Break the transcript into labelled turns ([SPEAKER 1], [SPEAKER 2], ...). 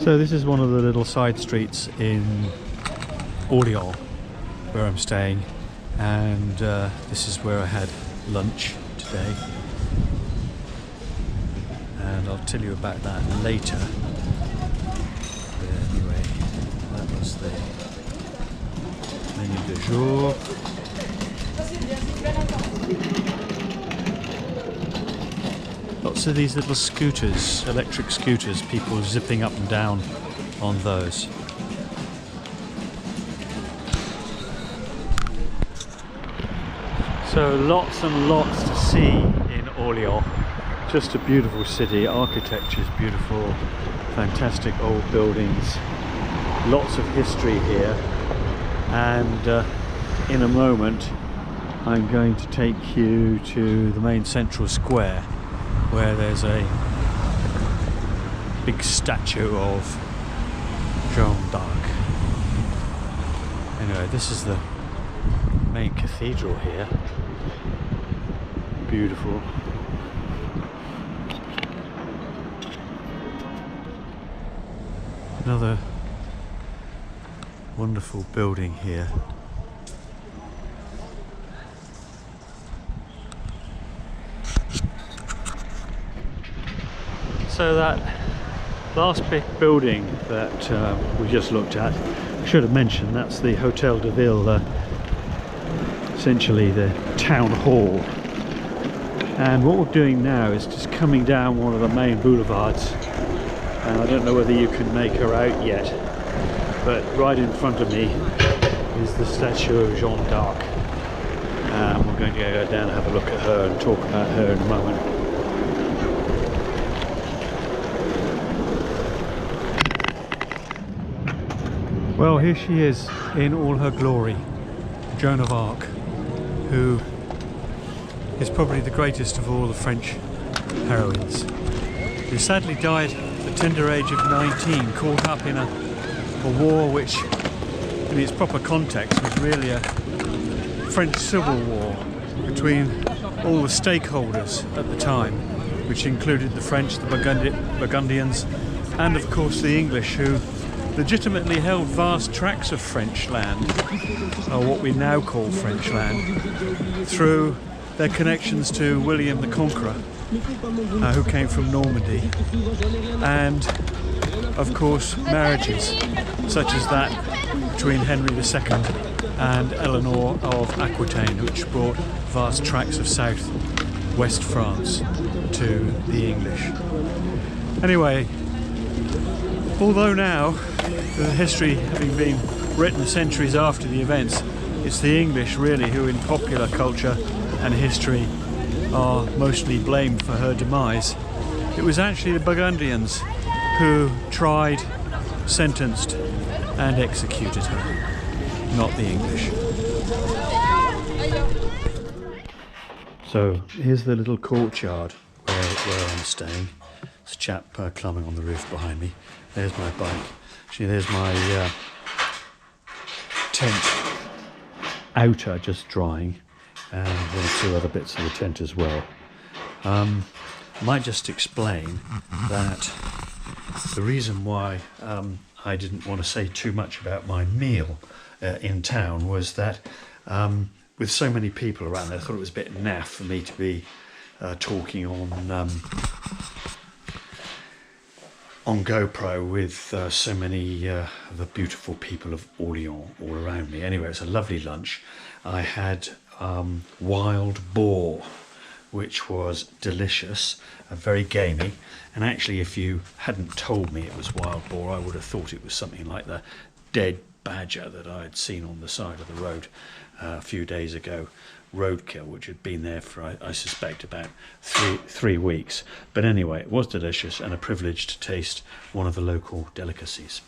[SPEAKER 1] So this is one of the little side streets in Orléans where I'm staying, and this is where I had lunch today, and I'll tell you about that later. But anyway, that was the menu du jour. Lots of these little scooters, electric scooters, people zipping up and down on those. So lots and lots to see in Orléans. Just a beautiful city, architecture is beautiful, fantastic old buildings, lots of history here, and in a moment I'm going to take you to the main central square where there's a big statue of Jeanne d'Arc. Anyway, this is the main cathedral here. Beautiful. Another wonderful building here. So that last big building that we just looked at, I should have mentioned, that's the Hotel de Ville, essentially the town hall. And what we're doing now is just coming down one of the main boulevards, and I don't know whether you can make her out yet, but right in front of me is the statue of Jeanne d'Arc. We're going to go down and have a look at her and talk about her in a moment. Well, here she is in all her glory, Joan of Arc, who is probably the greatest of all the French heroines, who sadly died at the tender age of 19, caught up in a war which, in its proper context, was really a French civil war between all the stakeholders at the time, which included the French, the Burgundians, and of course the English, who legitimately held vast tracts of French land, or what we now call French land, through their connections to William the Conqueror, who came from Normandy, and of course marriages such as that between Henry II and Eleanor of Aquitaine, which brought vast tracts of south-west France to the English. Anyway, although now, the history having been written centuries after the events, it's the English really who in popular culture and history are mostly blamed for her demise. It was actually the Burgundians who tried, sentenced and executed her, not the English. So here's the little courtyard where I'm staying. There's a chap climbing on the roof behind me. There's my bike. Actually, there's my tent outer just drying, and one or two other bits of the tent as well. I might just explain that the reason why I didn't want to say too much about my meal in town was that with so many people around there, I thought it was a bit naff for me to be talking on GoPro with so many of the beautiful people of Orléans all around me. Anyway, it's a lovely lunch. I had wild boar, which was delicious, very gamey, and actually if you hadn't told me it was wild boar, I would have thought it was something like the dead badger that I had seen on the side of the road a few days ago. Roadkill, which had been there for I suspect about three weeks. But anyway, it was delicious and a privilege to taste one of the local delicacies.